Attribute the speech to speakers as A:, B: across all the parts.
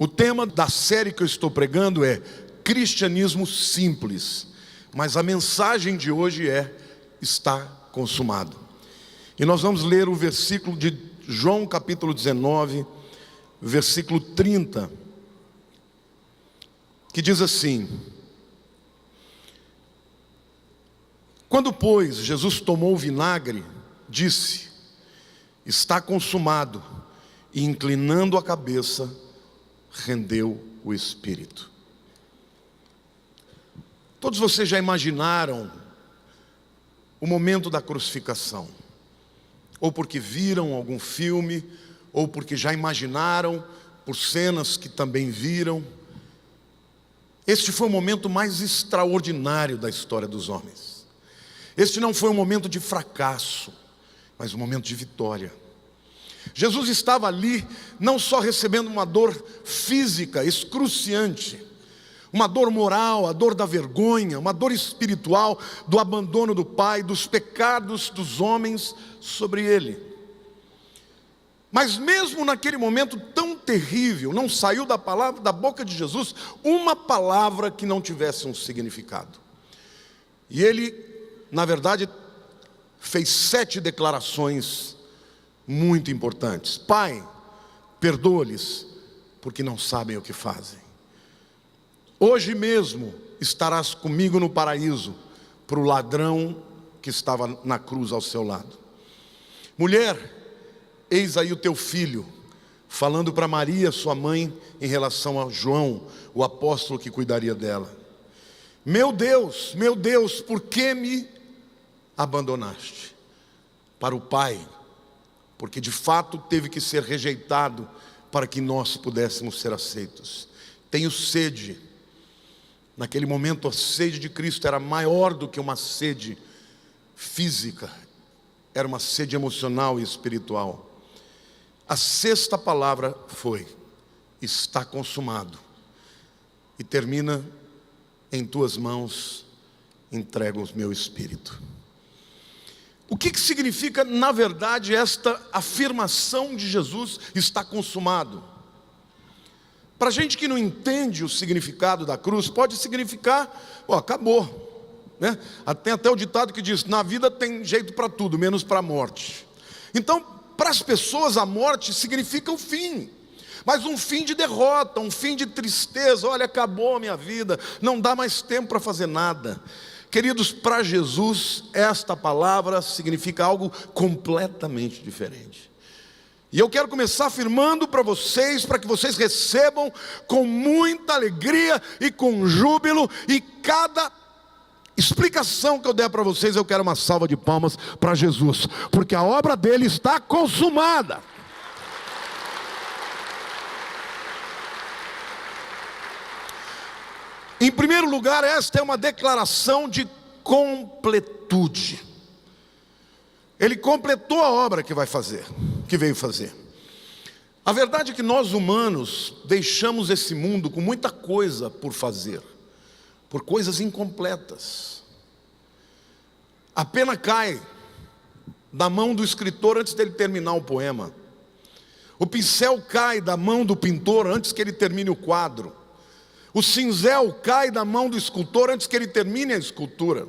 A: O tema da série que eu estou pregando é Cristianismo Simples, mas a mensagem de hoje é: está consumado. E nós vamos ler o versículo de João capítulo 19, versículo 30, que diz assim: quando, pois, Jesus tomou o vinagre, disse: está consumado, e inclinando a cabeça, rendeu o espírito. Todos vocês já imaginaram o momento da crucificação, ou porque viram algum filme, ou porque já imaginaram por cenas que também viram. Este foi o momento mais extraordinário da história dos homens. Este não foi um momento de fracasso, mas um momento de vitória. Jesus estava ali não só recebendo uma dor física excruciante, uma dor moral, a dor da vergonha, uma dor espiritual, do abandono do Pai, dos pecados dos homens sobre ele. Mas mesmo naquele momento tão terrível, não saiu da boca de Jesus uma palavra que não tivesse um significado. E ele, na verdade, fez 7 declarações muito importantes. Pai, perdoa-lhes, porque não sabem o que fazem. Hoje mesmo estarás comigo no paraíso, para o ladrão que estava na cruz ao seu lado. Mulher, eis aí o teu filho, falando para Maria, sua mãe, em relação a João, o apóstolo que cuidaria dela. Meu Deus, por que me abandonaste? Para o Pai, porque de fato teve que ser rejeitado para que nós pudéssemos ser aceitos. Tenho sede. Naquele momento a sede de Cristo era maior do que uma sede física, era uma sede emocional e espiritual. A 6ª palavra foi: está consumado. E termina: em tuas mãos entrego o meu espírito. O que significa, na verdade, esta afirmação de Jesus: está consumado? Para a gente que não entende o significado da cruz, pode significar: acabou, né? Tem até o ditado que diz: na vida tem jeito para tudo, menos para a morte. Então, para as pessoas, a morte significa o fim, mas um fim de derrota, um fim de tristeza. Olha, acabou a minha vida, não dá mais tempo para fazer nada. Queridos, para Jesus, esta palavra significa algo completamente diferente. E eu quero começar afirmando para que vocês recebam com muita alegria e com júbilo. E cada explicação que eu der para vocês, eu quero uma salva de palmas para Jesus, porque a obra dele está consumada. Em primeiro lugar, esta é uma declaração de completude. Ele completou a obra que veio fazer. A verdade é que nós humanos deixamos esse mundo com muita coisa por fazer, por coisas incompletas. A pena cai da mão do escritor antes dele terminar o poema. O pincel cai da mão do pintor antes que ele termine o quadro. O cinzel cai da mão do escultor antes que ele termine a escultura.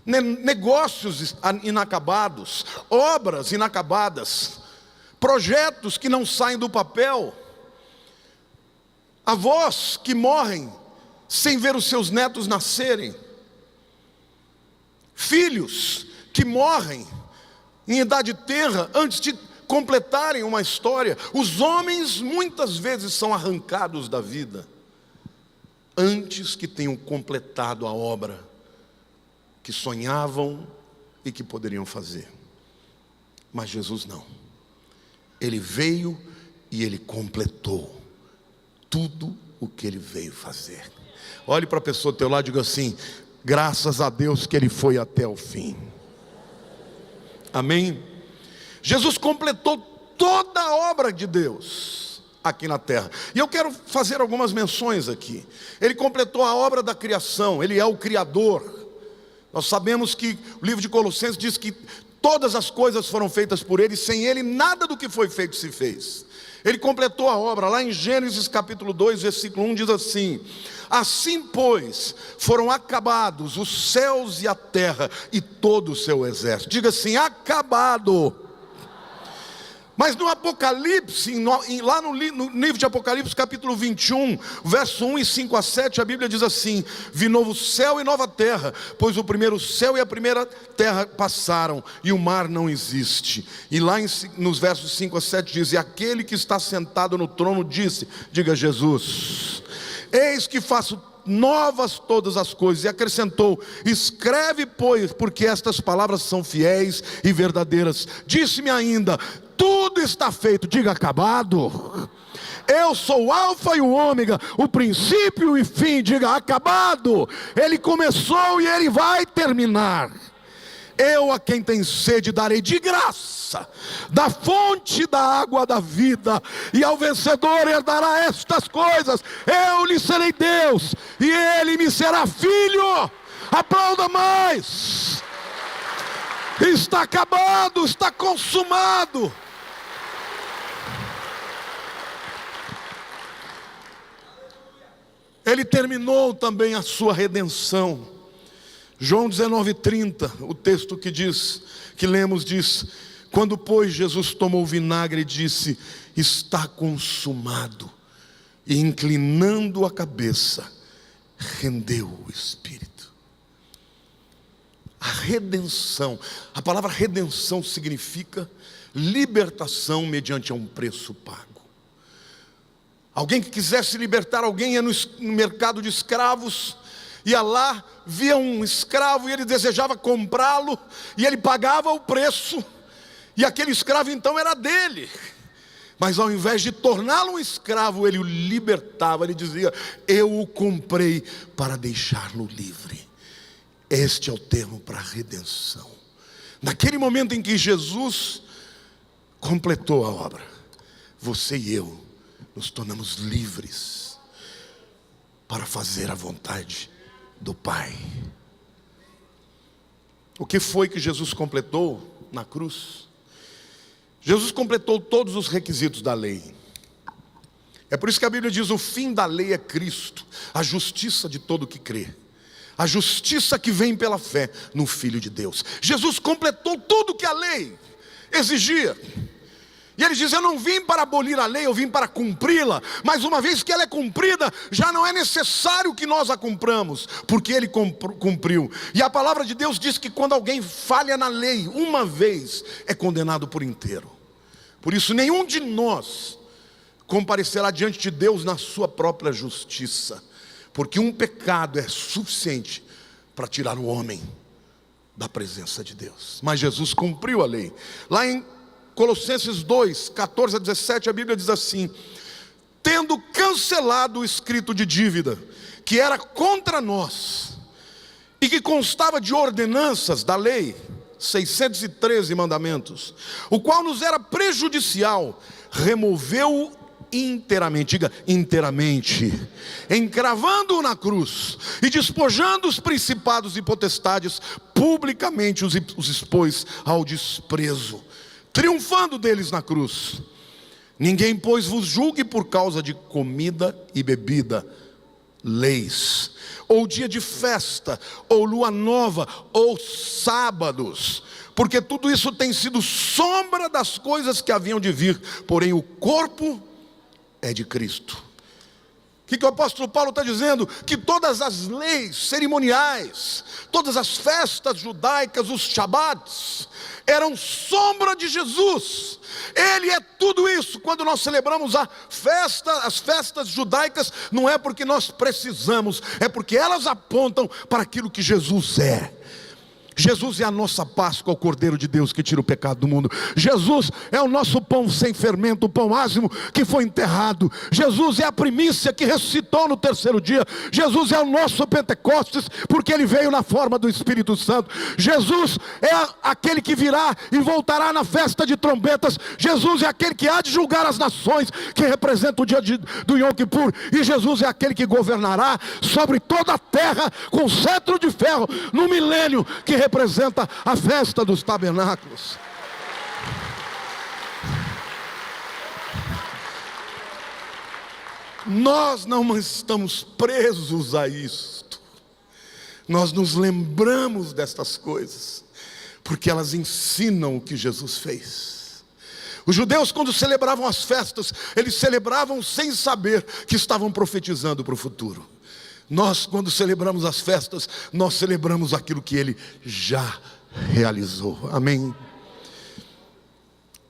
A: Negócios inacabados, obras inacabadas, projetos que não saem do papel, avós que morrem sem ver os seus netos nascerem, filhos que morrem em idade tenra antes de completarem uma história. Os homens muitas vezes são arrancados da vida antes que tenham completado a obra que sonhavam e que poderiam fazer. Mas Jesus não. Ele veio e ele completou tudo o que ele veio fazer. Olhe para a pessoa do teu lado e diga assim: graças a Deus que ele foi até o fim. Amém? Jesus completou toda a obra de Deus aqui na terra. E eu quero fazer algumas menções aqui. Ele completou a obra da criação, ele é o Criador. Nós sabemos que o livro de Colossenses diz que todas as coisas foram feitas por ele, sem ele nada do que foi feito se fez. Ele completou a obra. Lá em Gênesis capítulo 2, versículo 1 diz assim: assim pois foram acabados os céus e a terra e todo o seu exército. Diga assim: acabado. Mas no Apocalipse, lá no livro de Apocalipse capítulo 21, verso 1 e 5 a 7, a Bíblia diz assim: vi novo céu e nova terra, pois o primeiro céu e a primeira terra passaram, e o mar não existe. E lá nos versos 5 a 7 diz: e aquele que está sentado no trono disse, diga Jesus, eis que faço novas todas as coisas. E acrescentou: escreve, pois, porque estas palavras são fiéis e verdadeiras. Disse-me ainda: tudo está feito. Diga: acabado. Eu sou o alfa e o ômega, o princípio e o fim. Diga: acabado. Ele começou e ele vai terminar. Eu a quem tem sede darei de graça da fonte da água da vida, e ao vencedor herdará estas coisas. Eu lhe serei Deus e ele me será filho. Aplauda mais. Está acabado, está consumado. Ele terminou também a sua redenção. João 19:30, o texto que lemos diz: quando pois Jesus tomou o vinagre e disse: está consumado, e inclinando a cabeça, rendeu o Espírito. A redenção, a palavra redenção significa libertação mediante um preço pago. Alguém que quisesse libertar alguém ia no mercado de escravos, ia lá, via um escravo e ele desejava comprá-lo, e ele pagava o preço, e aquele escravo então era dele. Mas ao invés de torná-lo um escravo, ele o libertava. Ele dizia: eu o comprei para deixá-lo livre. Este é o termo para redenção. Naquele momento em que Jesus completou a obra, você e eu nos tornamos livres para fazer a vontade do Pai. O que foi que Jesus completou na cruz? Jesus completou todos os requisitos da lei. É por isso que a Bíblia diz: o fim da lei é Cristo, a justiça de todo que crê, a justiça que vem pela fé no Filho de Deus. Jesus completou tudo que a lei exigia. E ele diz: eu não vim para abolir a lei, eu vim para cumpri-la. Mas uma vez que ela é cumprida, já não é necessário que nós a cumpramos, porque ele cumpriu. E a palavra de Deus diz que quando alguém falha na lei uma vez, é condenado por inteiro. Por isso nenhum de nós comparecerá diante de Deus na sua própria justiça, porque um pecado é suficiente para tirar o homem da presença de Deus. Mas Jesus cumpriu a lei. Lá em Colossenses 2, 14 a 17, a Bíblia diz assim: tendo cancelado o escrito de dívida que era contra nós, e que constava de ordenanças da lei, 613 mandamentos, o qual nos era prejudicial, removeu-o inteiramente. Diga: inteiramente, encravando-o na cruz, e despojando os principados e potestades, publicamente os expôs ao desprezo, triunfando deles na cruz. Ninguém, pois, vos julgue por causa de comida e bebida, leis, ou dia de festa, ou lua nova, ou sábados, porque tudo isso tem sido sombra das coisas que haviam de vir, porém o corpo é de Cristo. O que o apóstolo Paulo está dizendo? Que todas as leis cerimoniais, todas as festas judaicas, os shabats, eram sombra de Jesus. Ele é tudo isso. Quando nós celebramos as festas judaicas, não é porque nós precisamos, é porque elas apontam para aquilo que Jesus é. Jesus é a nossa Páscoa, o Cordeiro de Deus que tira o pecado do mundo. Jesus é o nosso pão sem fermento, o pão ázimo que foi enterrado. Jesus é a primícia que ressuscitou no terceiro dia. Jesus é o nosso Pentecostes, porque ele veio na forma do Espírito Santo. Jesus é aquele que virá e voltará na festa de trombetas. Jesus é aquele que há de julgar as nações, que representa o dia do Yom Kippur. E Jesus é aquele que governará sobre toda a terra com cetro de ferro no milênio, que representa a festa dos tabernáculos. Nós não estamos presos a isto. Nós nos lembramos destas coisas, porque elas ensinam o que Jesus fez. Os judeus, quando celebravam as festas, eles celebravam sem saber que estavam profetizando para o futuro. Nós, quando celebramos as festas, nós celebramos aquilo que Ele já realizou. Amém?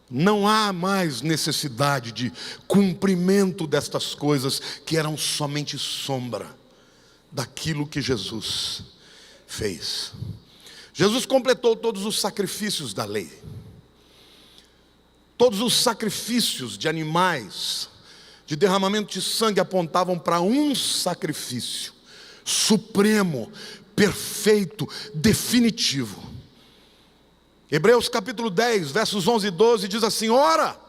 A: Não há mais necessidade de cumprimento destas coisas que eram somente sombra daquilo que Jesus fez. Jesus completou todos os sacrifícios da lei. Todos os sacrifícios de animais, de derramamento de sangue, apontavam para um sacrifício supremo, perfeito, definitivo. Hebreus capítulo 10, versos 11 e 12 diz assim: ora,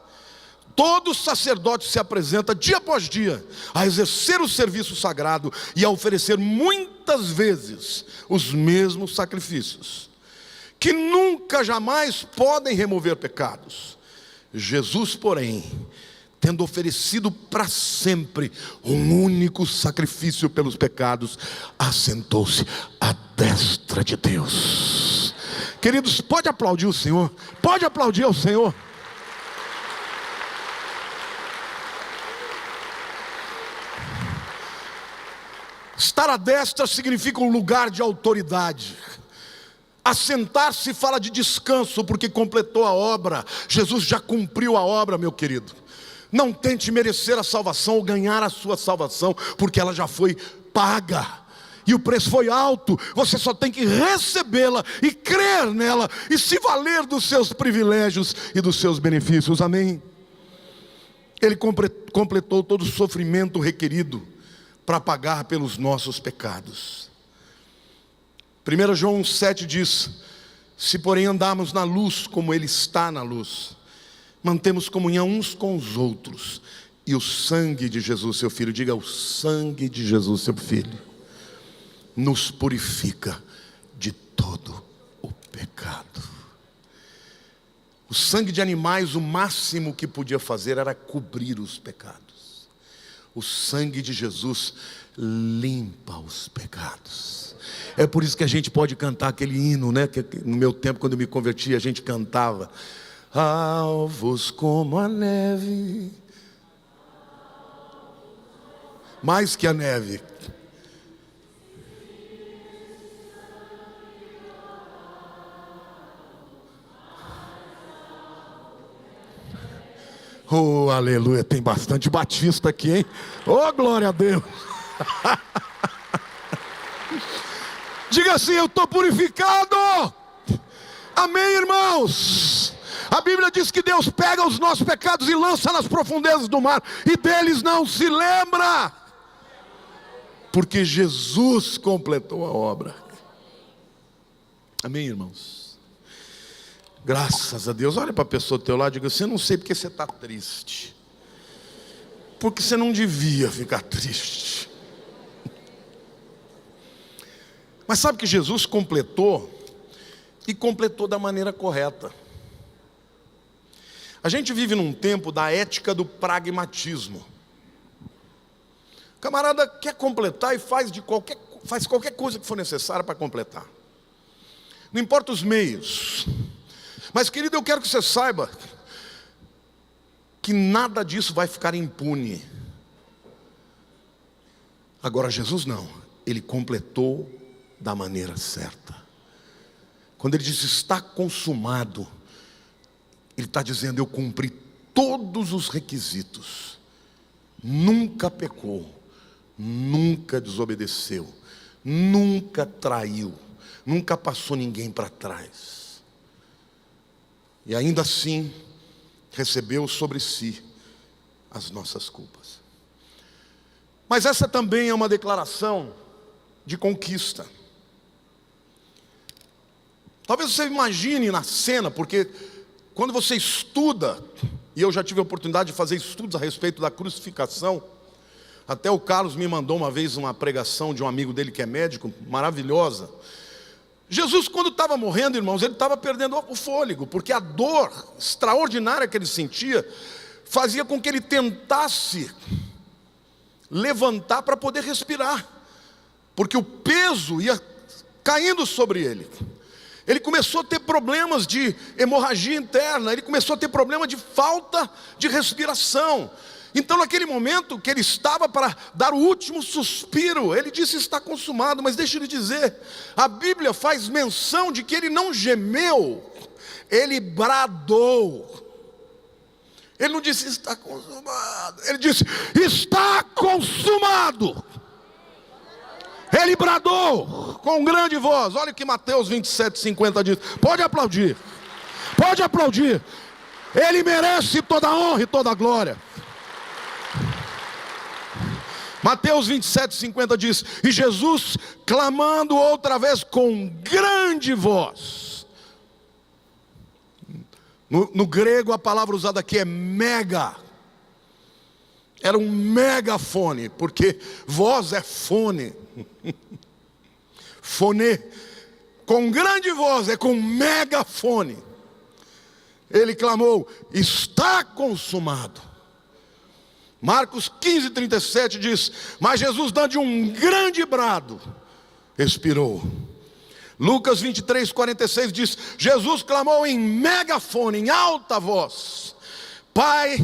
A: todo sacerdote se apresenta dia após dia a exercer o serviço sagrado e a oferecer muitas vezes os mesmos sacrifícios, que nunca jamais podem remover pecados. Jesus, porém, tendo oferecido para sempre um único sacrifício pelos pecados, assentou-se à destra de Deus. Queridos, pode aplaudir o Senhor? Pode aplaudir ao Senhor? Estar à destra significa um lugar de autoridade. Assentar-se fala de descanso, porque completou a obra. Jesus já cumpriu a obra, meu querido. Não tente merecer a salvação ou ganhar a sua salvação, porque ela já foi paga. E o preço foi alto. Você só tem que recebê-la e crer nela e se valer dos seus privilégios e dos seus benefícios. Amém? Ele completou todo o sofrimento requerido para pagar pelos nossos pecados. 1 João 7 diz: se porém andarmos na luz como Ele está na luz, mantemos comunhão uns com os outros, e o sangue de Jesus, seu Filho, diga: o sangue de Jesus, seu Filho, nos purifica de todo o pecado. O sangue de animais, o máximo que podia fazer era cobrir os pecados. O sangue de Jesus limpa os pecados. É por isso que a gente pode cantar aquele hino, né? Que no meu tempo, quando eu me converti, a gente cantava: alvos como a neve, mais que a neve. Oh, aleluia, tem bastante batista aqui, hein? Oh, glória a Deus. Diga assim: eu estou purificado. Amém, irmãos? A Bíblia diz que Deus pega os nossos pecados e lança nas profundezas do mar, e deles não se lembra, porque Jesus completou a obra. Amém, irmãos? Graças a Deus. Olha para a pessoa do teu lado e diga assim: eu não sei porque você está triste, porque você não devia ficar triste. Mas sabe que Jesus completou, e completou da maneira correta. A gente vive num tempo da ética do pragmatismo. O camarada quer completar e faz qualquer coisa que for necessária para completar. Não importa os meios. Mas, querido, eu quero que você saiba que nada disso vai ficar impune. Agora, Jesus não. Ele completou da maneira certa. Quando ele diz está consumado, ele está dizendo: eu cumpri todos os requisitos. Nunca pecou, nunca desobedeceu, nunca traiu, nunca passou ninguém para trás. E ainda assim recebeu sobre si as nossas culpas. Mas essa também é uma declaração de conquista. Talvez você imagine na cena, porque quando você estuda, e eu já tive a oportunidade de fazer estudos a respeito da crucificação, até o Carlos me mandou uma vez uma pregação de um amigo dele que é médico, maravilhosa. Jesus, quando estava morrendo, irmãos, ele estava perdendo o fôlego, porque a dor extraordinária que ele sentia fazia com que ele tentasse levantar para poder respirar, porque o peso ia caindo sobre ele. Ele começou a ter problemas de hemorragia interna, ele começou a ter problema de falta de respiração. Então naquele momento que ele estava para dar o último suspiro, ele disse: está consumado. Mas deixa eu lhe dizer, a Bíblia faz menção de que ele não gemeu, ele bradou. Ele não disse está consumado, ele disse está consumado. Ele bradou com grande voz. Olha o que Mateus 27:50 diz. Pode aplaudir, pode aplaudir. Ele merece toda a honra e toda a glória. Mateus 27:50 diz: e Jesus, clamando outra vez com grande voz. No grego a palavra usada aqui é mega. Era um megafone, porque voz é fone. Fone, com grande voz, é com megafone. Ele clamou: está consumado. Marcos 15:37 diz: mas Jesus, dando um grande brado, expirou. Lucas 23:46 diz: Jesus clamou em megafone, em alta voz: Pai,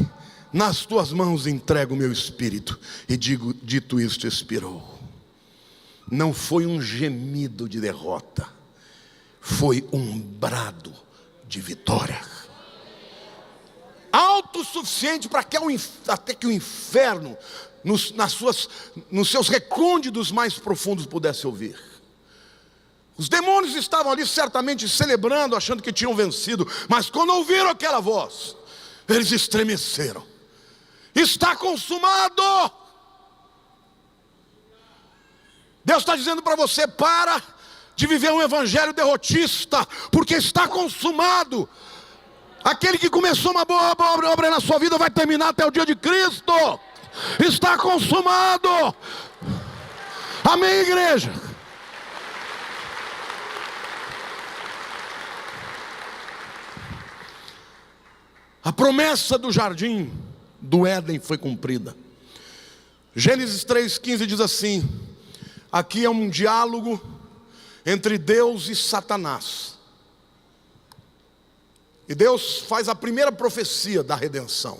A: nas tuas mãos entrego o meu espírito. E dito isto, expirou. Não foi um gemido de derrota, foi um brado de vitória. Autossuficiente para que até que o inferno, nos seus recônditos mais profundos, pudesse ouvir. Os demônios estavam ali certamente celebrando, achando que tinham vencido. Mas quando ouviram aquela voz, eles estremeceram. Está consumado. Deus está dizendo para você: para de viver um evangelho derrotista, porque está consumado. Aquele que começou uma boa obra na sua vida vai terminar até o dia de Cristo. Está consumado. Amém, igreja? A promessa do jardim do Éden foi cumprida. Gênesis 3:15 diz assim: aqui é um diálogo entre Deus e Satanás. E Deus faz a primeira profecia da redenção.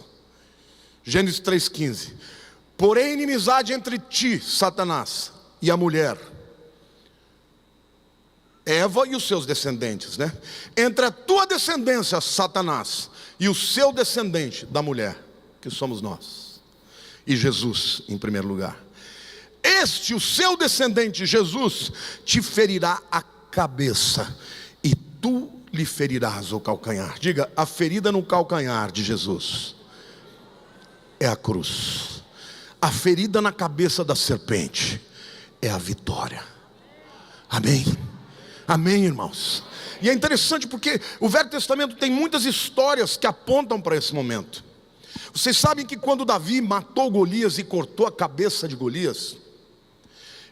A: Gênesis 3:15: porém inimizade entre ti, Satanás, e a mulher, Eva e os seus descendentes, né? Entre a tua descendência, Satanás, e o seu descendente da mulher, que somos nós, e Jesus em primeiro lugar. Este, o seu descendente Jesus, te ferirá a cabeça, e tu lhe ferirás o calcanhar. Diga: a ferida no calcanhar de Jesus é a cruz. A ferida na cabeça da serpente é a vitória. Amém? Amém, irmãos? E é interessante porque o Velho Testamento tem muitas histórias que apontam para esse momento. Vocês sabem que quando Davi matou Golias e cortou a cabeça de Golias,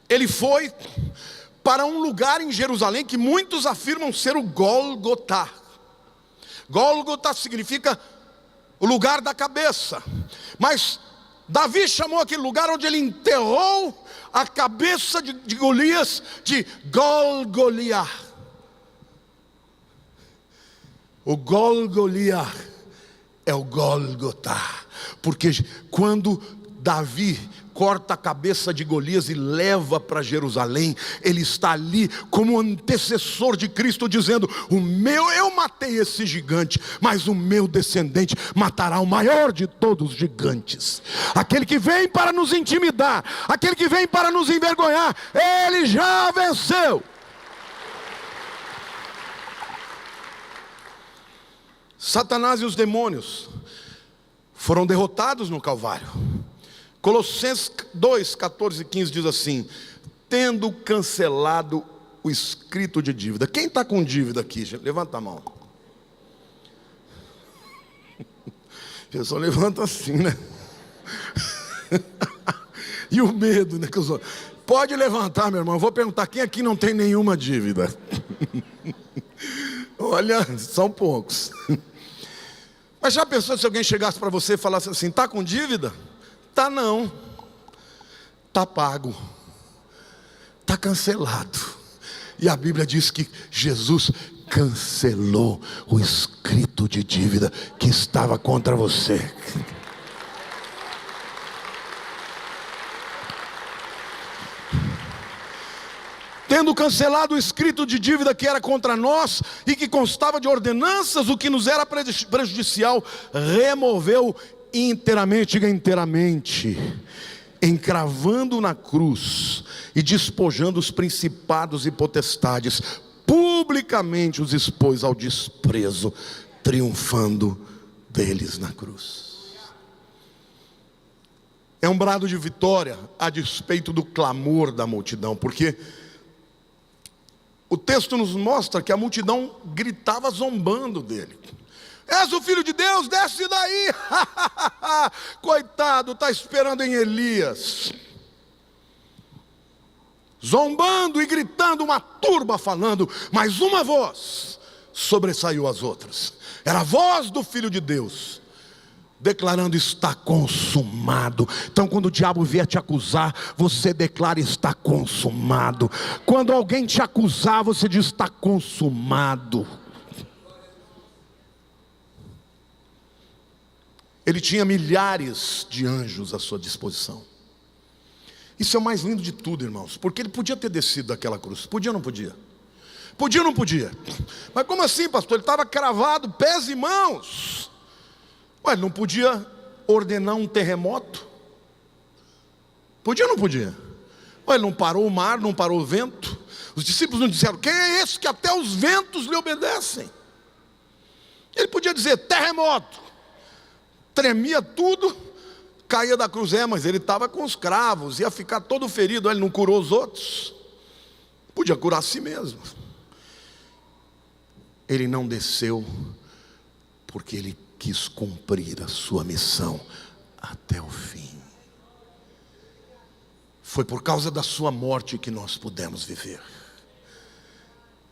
A: ele foi para um lugar em Jerusalém que muitos afirmam ser o Gólgota. Gólgota significa o lugar da cabeça. Mas Davi chamou aquele lugar onde ele enterrou a cabeça de Golias de Golgoliá. O Golgoliá é o Gólgota, porque quando Davi corta a cabeça de Golias e leva para Jerusalém, ele está ali como antecessor de Cristo, dizendo: eu matei esse gigante, mas o meu descendente matará o maior de todos os gigantes. Aquele que vem para nos intimidar, aquele que vem para nos envergonhar, ele já venceu. Satanás e os demônios foram derrotados no Calvário. Colossenses 2, 14 e 15 diz assim: tendo cancelado o escrito de dívida. Quem está com dívida aqui? Levanta a mão. A pessoa levanta assim, né? E o medo, né? Pode levantar, meu irmão. Eu vou perguntar: quem aqui não tem nenhuma dívida? Olha, são poucos. Mas já pensou se alguém chegasse para você e falasse assim: está com dívida? Tá não. está pago, está cancelado. E a Bíblia diz que Jesus cancelou o escrito de dívida que estava contra você. Tendo cancelado o escrito de dívida que era contra nós e que constava de ordenanças, o que nos era prejudicial, removeu inteiramente, diga inteiramente, encravando na cruz e despojando os principados e potestades, publicamente os expôs ao desprezo, triunfando deles na cruz. É um brado de vitória a despeito do clamor da multidão, porque o texto nos mostra que a multidão gritava zombando dele: és o Filho de Deus, desce daí. Coitado, está esperando em Elias. Zombando e gritando, uma turba falando, mas uma voz sobressaiu as outras. Era a voz do Filho de Deus, declarando: está consumado. Então quando o diabo vier te acusar, você declara: está consumado. Quando alguém te acusar, você diz: está consumado. Ele tinha milhares de anjos à sua disposição. Isso é o mais lindo de tudo, irmãos, porque ele podia ter descido daquela cruz. Podia ou não podia? Podia ou não podia? Mas como assim, pastor? Ele estava cravado, pés e mãos. Ué, ele não podia ordenar um terremoto? Podia ou não podia? Ué, ele não parou o mar, não parou o vento? Os discípulos não disseram: quem é esse que até os ventos lhe obedecem? Ele podia dizer: terremoto. Tremia tudo, caía da cruz. Mas ele estava com os cravos, ia ficar todo ferido. Ele não curou os outros, podia curar a si mesmo. Ele não desceu porque ele quis cumprir a sua missão até o fim. Foi por causa da sua morte que nós pudemos viver.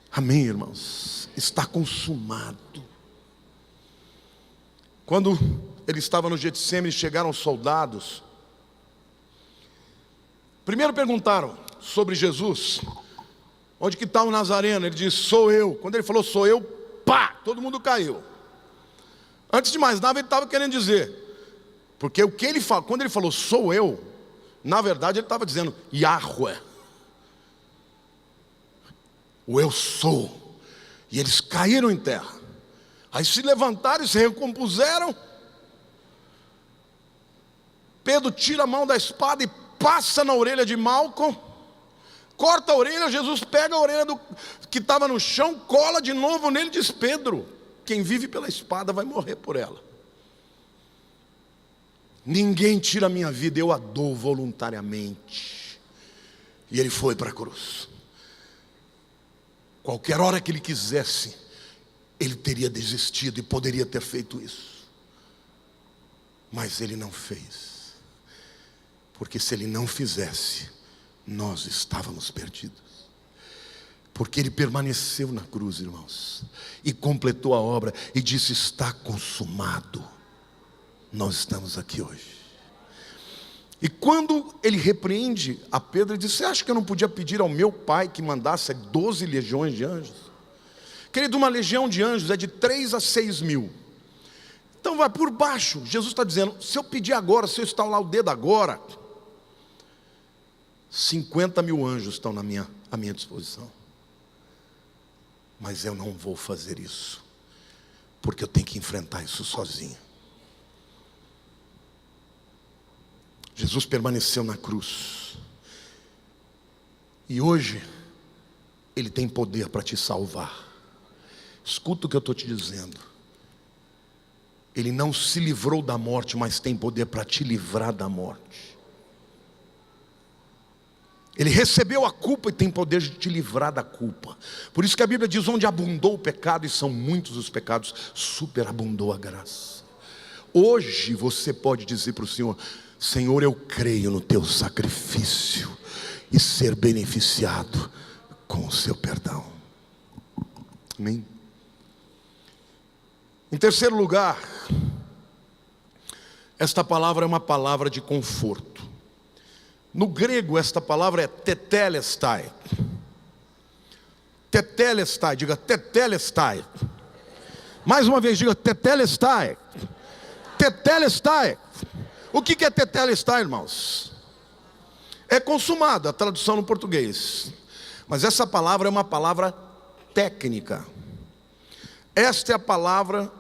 A: Amém, irmãos? Está consumado. Quando ele estava no Getsêmani, chegaram os soldados. Primeiro perguntaram sobre Jesus: onde que está o Nazareno? Ele disse: sou eu. Quando ele falou sou eu, pá, todo mundo caiu. Antes de mais nada, ele estava querendo dizer, porque o que ele fala, quando ele falou sou eu, na verdade ele estava dizendo Yahweh, o eu sou. E eles caíram em terra. Aí se levantaram e se recompuseram. Pedro tira a mão da espada e passa na orelha de Malco, corta a orelha. Jesus pega a orelha que estava no chão, cola de novo nele e diz: Pedro, quem vive pela espada vai morrer por ela. Ninguém tira a minha vida, eu a dou voluntariamente. E ele foi para a cruz. Qualquer hora que ele quisesse, ele teria desistido e poderia ter feito isso. Mas ele não fez. Porque se ele não fizesse, nós estávamos perdidos. Porque ele permaneceu na cruz, irmãos, e completou a obra e disse: está consumado. Nós estamos aqui hoje. E quando ele repreende a Pedro, ele diz: você acha que eu não podia pedir ao meu pai que mandasse 12 legiões de anjos? Querido, uma legião de anjos é de 3 a 6 mil. Então vai por baixo. Jesus está dizendo: se eu pedir agora, se eu estalar o dedo agora, 50 mil anjos estão à minha disposição. Mas eu não vou fazer isso, porque eu tenho que enfrentar isso sozinho. Jesus permaneceu na cruz. E hoje Ele tem poder para te salvar. Escuta o que eu estou te dizendo. Ele não se livrou da morte, mas tem poder para te livrar da morte. Ele recebeu a culpa e tem poder de te livrar da culpa. Por isso que a Bíblia diz: onde abundou o pecado, e são muitos os pecados, superabundou a graça. Hoje você pode dizer para o Senhor: Senhor, eu creio no teu sacrifício, e ser beneficiado com o seu perdão. Amém? Em terceiro lugar, esta palavra é uma palavra de conforto. No grego, esta palavra é tetelestai. Tetelestai, diga tetelestai. Mais uma vez, diga tetelestai. Tetelestai. O que é tetelestai, irmãos? É consumado, a tradução no português. Mas essa palavra é uma palavra técnica. Esta é a palavra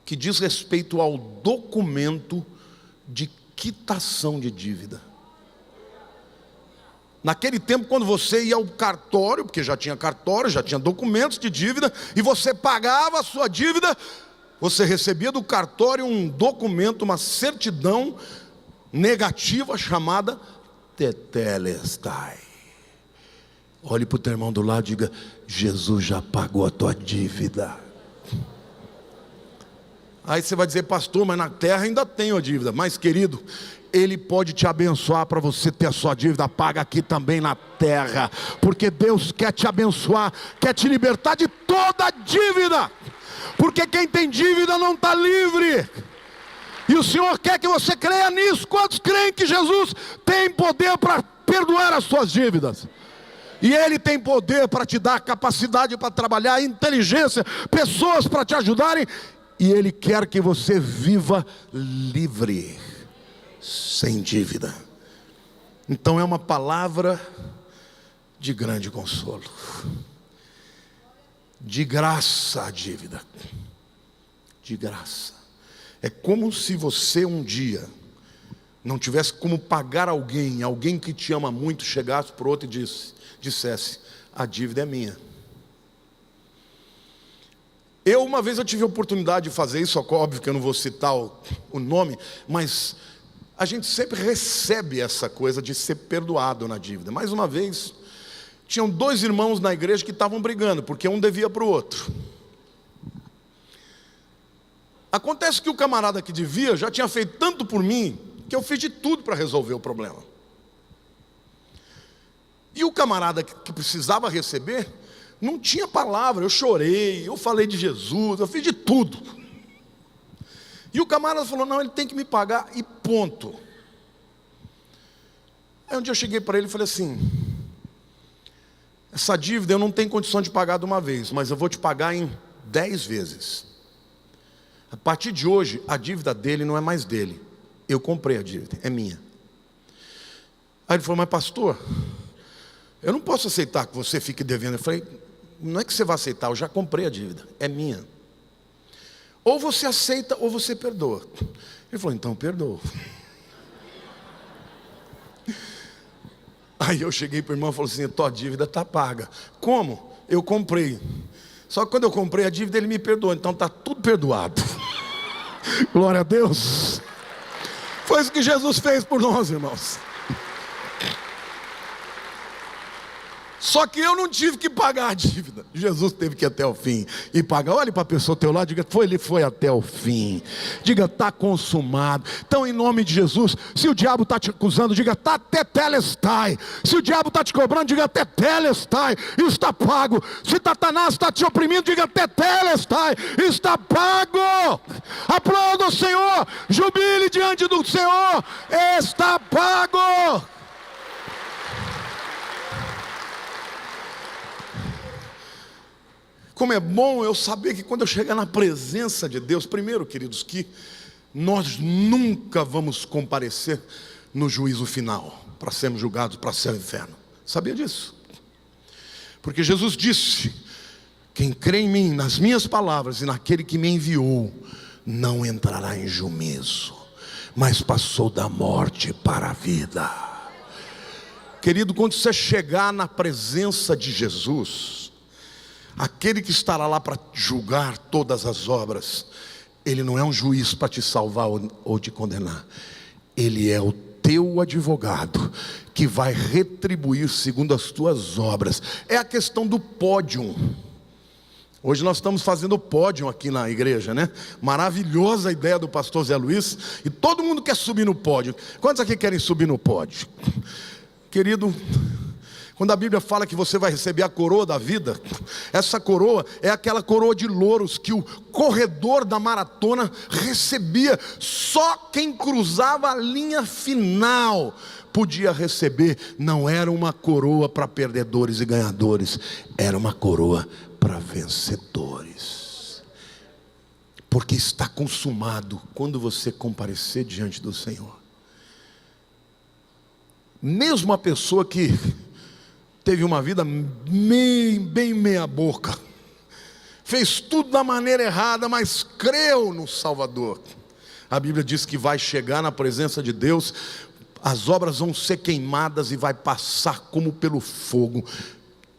A: que diz respeito ao documento de quitação de dívida. Naquele tempo, quando você ia ao cartório, porque já tinha cartório, já tinha documentos de dívida, e você pagava a sua dívida, você recebia do cartório um documento, uma certidão negativa chamada tetelestai. Olhe para o teu irmão do lado e diga: Jesus já pagou a tua dívida. Aí você vai dizer: pastor, mas na terra ainda tenho a dívida. Mas querido, Ele pode te abençoar para você ter a sua dívida paga aqui também na terra. Porque Deus quer te abençoar, quer te libertar de toda dívida. Porque quem tem dívida não está livre. E o Senhor quer que você creia nisso. Quantos creem que Jesus tem poder para perdoar as suas dívidas? E Ele tem poder para te dar capacidade para trabalhar, inteligência, pessoas para te ajudarem. E Ele quer que você viva livre, sem dívida. Então é uma palavra de grande consolo. De graça a dívida. De graça. É como se você um dia não tivesse como pagar alguém que te ama muito, chegasse para o outro e dissesse: a dívida é minha. Uma vez eu tive a oportunidade de fazer isso, óbvio que eu não vou citar o nome, mas a gente sempre recebe essa coisa de ser perdoado na dívida. Mais uma vez, tinham 2 irmãos na igreja que estavam brigando, porque um devia para o outro. Acontece que o camarada que devia já tinha feito tanto por mim, que eu fiz de tudo para resolver o problema. E o camarada que precisava receber, não tinha palavra. Eu chorei, eu falei de Jesus, eu fiz de tudo. E o camarada falou: não, ele tem que me pagar e ponto. Aí um dia eu cheguei para ele e falei assim: essa dívida eu não tenho condição de pagar de uma vez, mas eu vou te pagar em 10 vezes. A partir de hoje, a dívida dele não é mais dele. Eu comprei a dívida, é minha. Aí ele falou: mas pastor, eu não posso aceitar que você fique devendo. Eu falei: não é que você vai aceitar, eu já comprei a dívida, é minha. Ou você aceita ou você perdoa. Ele falou: então eu perdoo. Aí eu cheguei para o irmão e falei assim: tua dívida está paga. Como? Eu comprei. Só que quando eu comprei a dívida, ele me perdoou, então está tudo perdoado. Glória a Deus. Foi isso que Jesus fez por nós, irmãos. Só que eu não tive que pagar a dívida. Jesus teve que ir até o fim e pagar. Olhe para a pessoa ao teu lado e diga: ele foi até o fim. Diga: está consumado. Então, em nome de Jesus, se o diabo está te acusando, diga: tá tetelestai. Se o diabo está te cobrando, diga: tetelestai. Está pago. Se Satanás está te oprimindo, diga: tetelestai. Está pago. Aplauda o Senhor. Jubile diante do Senhor. Está pago. Como é bom eu saber que quando eu chegar na presença de Deus, primeiro, queridos, que nós nunca vamos comparecer no juízo final, para sermos julgados para céu e inferno. Sabia disso? Porque Jesus disse: quem crê em mim, nas minhas palavras e naquele que me enviou, não entrará em juízo, mas passou da morte para a vida. Querido, quando você chegar na presença de Jesus, aquele que estará lá para julgar todas as obras, ele não é um juiz para te salvar ou te condenar. Ele é o teu advogado, que vai retribuir segundo as tuas obras. É a questão do pódio. Hoje nós estamos fazendo pódio aqui na igreja, né? Maravilhosa a ideia do pastor Zé Luiz. E todo mundo quer subir no pódio. Quantos aqui querem subir no pódio? Querido, Quando a Bíblia fala que você vai receber a coroa da vida, essa coroa é aquela coroa de louros que o corredor da maratona recebia. Só quem cruzava a linha final podia receber. Não era uma coroa para perdedores e ganhadores, era uma coroa para vencedores. Porque está consumado quando você comparecer diante do Senhor. Mesmo a pessoa que teve uma vida bem meia boca, fez tudo da maneira errada, mas creu no Salvador, a Bíblia diz que vai chegar na presença de Deus, as obras vão ser queimadas e vai passar como pelo fogo,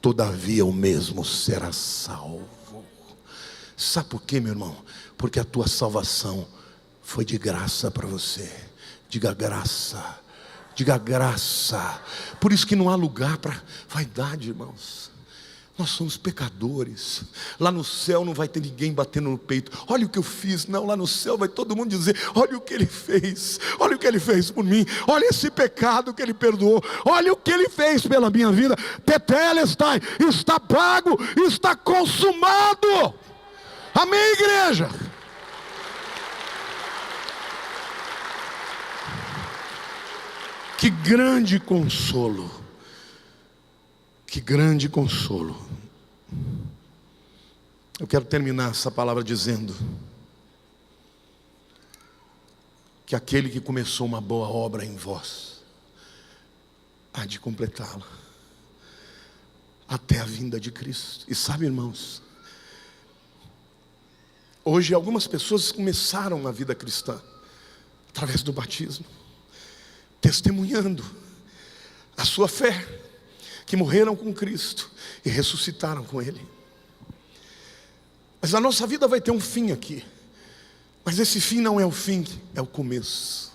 A: todavia o mesmo será salvo. Sabe por quê, meu irmão? Porque a tua salvação foi de graça para você. Diga graça. Diga graça. Por isso que não há lugar para vaidade, irmãos. Nós somos pecadores. Lá no céu não vai ter ninguém batendo no peito. Olha o que eu fiz. Não, lá no céu vai todo mundo dizer: olha o que ele fez. Olha o que ele fez por mim. Olha esse pecado que ele perdoou. Olha o que ele fez pela minha vida. Tetelestai, está pago, está consumado. Amém, igreja? Que grande consolo. Que grande consolo. Eu quero terminar essa palavra dizendo que aquele que começou uma boa obra em vós há de completá-la até a vinda de Cristo. E sabe, irmãos, hoje algumas pessoas começaram a vida cristã através do batismo, testemunhando a sua fé, que morreram com Cristo e ressuscitaram com Ele. Mas a nossa vida vai ter um fim aqui. Mas esse fim não é o fim, é o começo.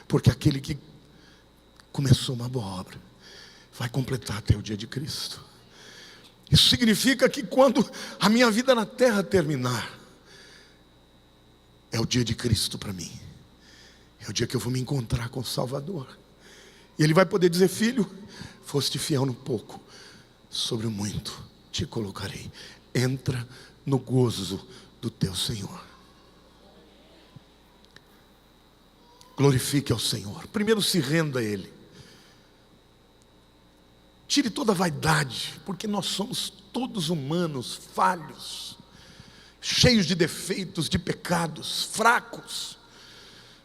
A: Porque aquele que começou uma boa obra vai completar até o dia de Cristo. Isso significa que quando a minha vida na terra terminar, é o dia de Cristo para mim. É o dia que eu vou me encontrar com o Salvador. E Ele vai poder dizer: filho, foste fiel no pouco, sobre o muito te colocarei. Entra no gozo do teu Senhor. Glorifique ao Senhor. Primeiro se renda a Ele. Tire toda a vaidade, porque nós somos todos humanos, falhos, cheios de defeitos, de pecados, fracos.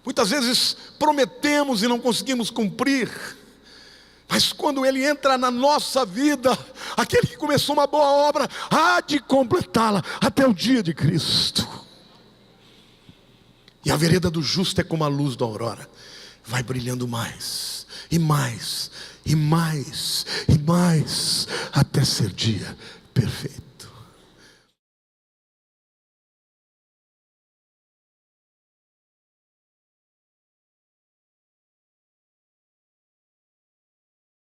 A: Muitas vezes prometemos e não conseguimos cumprir. Mas quando Ele entra na nossa vida, aquele que começou uma boa obra há de completá-la até o dia de Cristo. E a vereda do justo é como a luz da aurora, vai brilhando mais, e mais, e mais, e mais, até ser dia perfeito.